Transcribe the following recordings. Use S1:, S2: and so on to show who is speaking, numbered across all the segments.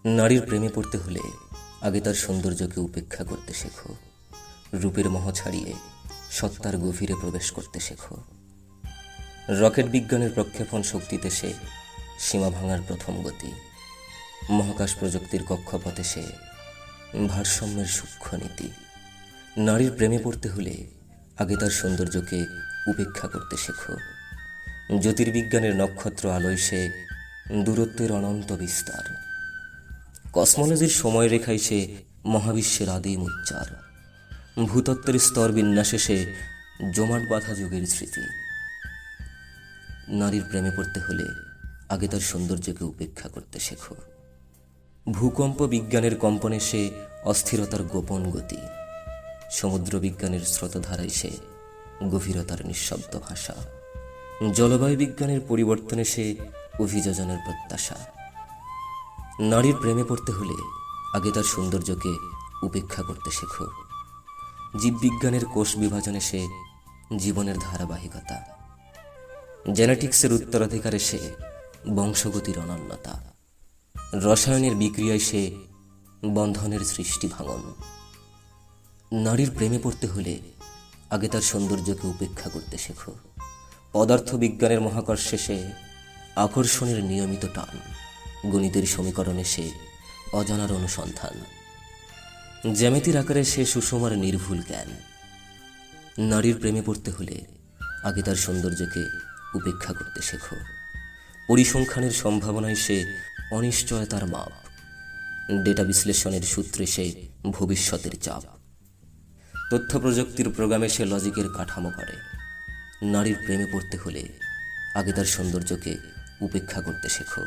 S1: নারীর প্রেমে পড়তে হলে আগে তার সৌন্দর্যকে উপেক্ষা করতে শেখো। রূপের মোহ ছাড়িয়ে সত্তার গভীরে প্রবেশ করতে শেখো। রকেট বিজ্ঞানের প্রক্ষেপণ শক্তিতে সে সীমা ভাঙার প্রথম গতি। মহাকাশ প্রযুক্তির কক্ষপথে সে ভারসাম্যের সূক্ষ্ম নীতি। নারীর প্রেমে পড়তে হলে আগে তার সৌন্দর্যকে উপেক্ষা করতে শেখো। জ্যোতির্বিজ্ঞানের নক্ষত্র আলোয় সে দূরত্বের অনন্ত বিস্তার। কসমোলজির সময়রেখায় সে মহাবিশ্বের আদিম উচ্চার। ভূতত্ত্বের স্তর বিন্যাসে সে জমাট বাঁধা যুগের স্মৃতি। নারীর প্রেমে পড়তে হলে আগে তার সৌন্দর্যকে উপেক্ষা করতে শেখো। ভূকম্প বিজ্ঞানের কম্পনে সে অস্থিরতার গোপন গতি। সমুদ্র বিজ্ঞানের স্রোতধারায় সে গভীরতার নিঃশব্দ ভাষা। জলবায়ু বিজ্ঞানের পরিবর্তনে সে অভিযোজনের প্রত্যাশা। নারীর প্রেমে পড়তে হলে আগে তার সৌন্দর্যকে উপেক্ষা করতে শেখো। জীববিজ্ঞানের কোষ বিভাজনে সে জীবনের ধারাবাহিকতা। জেনেটিক্সের উত্তরাধিকারে সে বংশগতির অনন্যতা। রসায়নের বিক্রিয়ায় সে বন্ধনের সৃষ্টি ভাঙন। নারীর প্রেমে পড়তে হলে আগে তার সৌন্দর্যকে উপেক্ষা করতে শেখো। পদার্থবিজ্ঞানের মহাকর্ষে সে আকর্ষণের নিয়মিত টান। গণিতের সমীকরণে সে অজানার অনুসন্ধান। জ্যামিতির আকারে সে সুষমার নির্ভুল জ্ঞান। নারীর প্রেমে পড়তে হলে আগে তার সৌন্দর্যকে উপেক্ষা করতে শেখো। পরিসংখ্যানের সম্ভাবনায় সে অনিশ্চয়তার মাপ। ডেটা বিশ্লেষণের সূত্রে সে ভবিষ্যতের চাপ। তথ্য প্রযুক্তির প্রোগ্রামে সে লজিকের কাঠামো করে। নারীর প্রেমে পড়তে হলে আগে তার সৌন্দর্যকে উপেক্ষা করতে শেখো।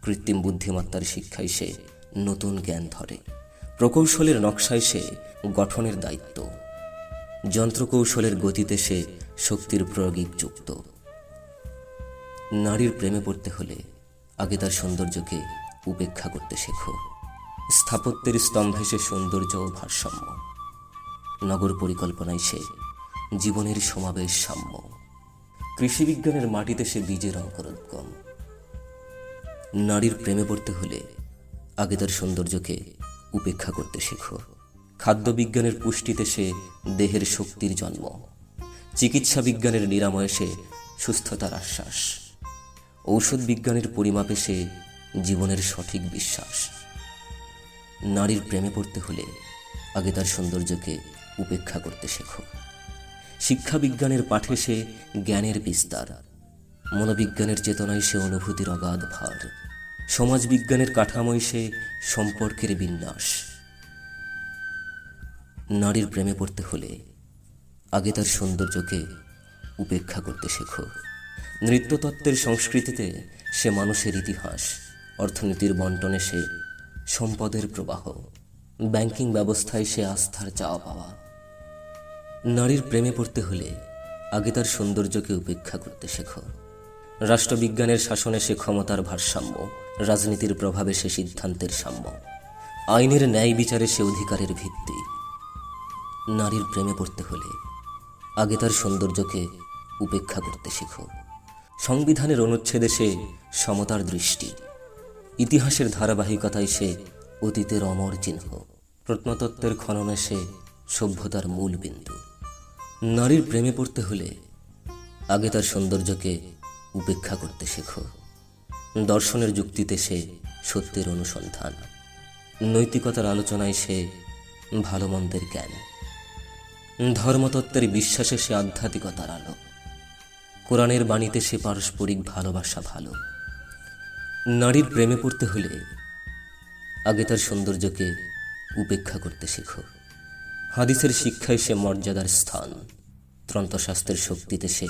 S1: কৃত্রিম বুদ্ধিমত্তার শিক্ষায় সে নতুন জ্ঞান ধরে। প্রকৌশলের নকশায় সে গঠনের দায়িত্ব। যন্ত্রকৌশলের গতিতে সে শক্তির প্রয়োগিক যুক্ত। নারীর প্রেমে পড়তে হলে আগে তার সৌন্দর্যকে উপেক্ষা করতে শেখো। স্থাপত্যের স্তম্ভে সে সৌন্দর্য ও ভারসাম্য। নগর পরিকল্পনায় সে জীবনের সমাবেশ সাম্য। কৃষিবিজ্ঞানের মাটিতে সে বীজের অঙ্কুরোদ্গম। নারীর প্রেমে পড়তে হলে আগে তার সৌন্দর্যকে উপেক্ষা করতে শেখো। খাদ্যবিজ্ঞানের পুষ্টিতে সে দেহের শক্তির জন্ম। চিকিৎসা বিজ্ঞানের নিরাময়ে সে সুস্থতার আশ্বাস। ঔষধ বিজ্ঞানের পরিমাপে সে জীবনের সঠিক বিশ্বাস। নারীর প্রেমে পড়তে হলে আগে তার সৌন্দর্যকে উপেক্ষা করতে শেখো। শিক্ষা বিজ্ঞানের পাঠে সে জ্ঞানের বিস্তার। মনোবিজ্ঞানের চেতনায় সে অনুভূতির অগাধ ভার। সমাজ বিজ্ঞানের কাঠামোয় সে সম্পর্কের বিন্যাস। নারীর প্রেমে পড়তে হলে আগে তার সৌন্দর্যকে উপেক্ষা করতে শেখো। নৃত্যতত্ত্বের সংস্কৃতিতে সে মানুষের ইতিহাস। অর্থনীতির বন্টনে সে সম্পদের প্রবাহ। ব্যাংকিং ব্যবস্থায় সে আস্থার চাওয়া পাওয়া। নারীর প্রেমে পড়তে হলে আগে তার সৌন্দর্যকে উপেক্ষা করতে শেখো। রাষ্ট্রবিজ্ঞানের শাসনে সে ক্ষমতার ভারসাম্য। রাজনীতির প্রভাবে সে সিদ্ধান্তের সাম্য। আইনের ন্যায় বিচারে সে অধিকারের ভিত্তি। নারীর প্রেমে পড়তে হলে আগে তার সৌন্দর্যকে উপেক্ষা করতে শেখো। সংবিধানের অনুচ্ছেদে সে সমতার দৃষ্টি। ইতিহাসের ধারাবাহিকতায় সে অতীতের অমর চিহ্ন। প্রত্নতত্ত্বের খননে সে সভ্যতার মূল বিন্দু। নারীর প্রেমে পড়তে হলে আগে তার সৌন্দর্যকে উপেক্ষা করতে শেখো। দর্শনের যুক্তিতে সে সত্যের অনুসন্ধান। নৈতিকতার আলোচনায় সে ভালো মন্দের জ্ঞান। ধর্মতত্ত্বের বিশ্বাসে সে আধ্যাত্মিকতার আলো। কোরআনের বাণীতে সে পারস্পরিক ভালোবাসা ভালো। নারীর প্রেমে পড়তে হলে আগে তার সৌন্দর্যকে উপেক্ষা করতে শেখো। হাদিসের শিক্ষায় সে মর্যাদার স্থান। তন্ত্রশাস্ত্রের শক্তিতে সে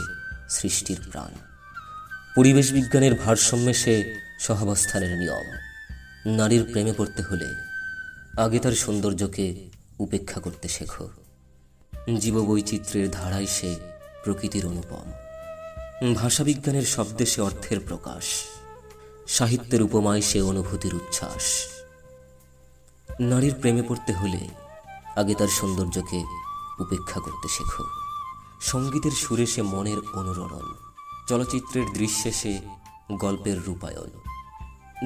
S1: সৃষ্টির প্রাণ। পরিবেশ বিজ্ঞানের ভারসাম্যে সে সহাবস্থানের নিয়ম। নারীর প্রেমে পড়তে হলে আগে তার সৌন্দর্যকে উপেক্ষা করতে শেখো। জীববৈচিত্র্যের ধারায় সে প্রকৃতির অনুপম। ভাষাবিজ্ঞানের শব্দে সে অর্থের প্রকাশ। সাহিত্যের উপমায় সে অনুভূতির উচ্ছ্বাস। নারীর প্রেমে পড়তে হলে আগে তার সৌন্দর্যকে উপেক্ষা করতে শেখো। সঙ্গীতের সুরে সে মনের অনুরণন। চলচ্চিত্রের দৃশ্যে সে গল্পের রূপায়ণ।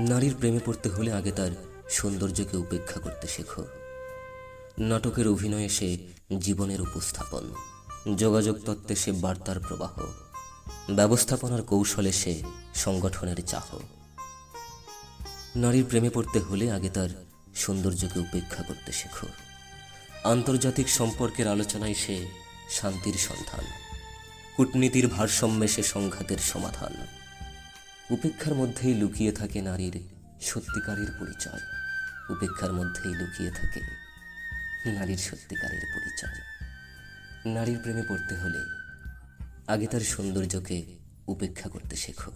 S1: নারীর প্রেমে পড়তে হলে আগে তার সৌন্দর্যকে উপেক্ষা করতে শেখো। নাটকের অভিনয়ে সে জীবনের উপস্থাপন, যোগাযোগ তত্ত্বে সে বার্তার প্রবাহ, ব্যবস্থাপনার কৌশলে সে সংগঠনের চাহ। নারীর প্রেমে পড়তে হলে আগে তার সৌন্দর্যকে উপেক্ষা করতে শেখো। আন্তর্জাতিক সম্পর্কের আলোচনায় সে শান্তির সন্ধান, কূটনীতির ভারসাম্যে সে সংঘাতের সমাধান। উপেক্ষার মধ্যেই লুকিয়ে থাকে নারীর সত্যিকারের পরিচয়। উপেক্ষার মধ্যেই লুকিয়ে থাকে নারীর সত্যিকারের পরিচয়। নারীর প্রেমে পড়তে হলে আগে তার সৌন্দর্যকে উপেক্ষা করতে শেখো।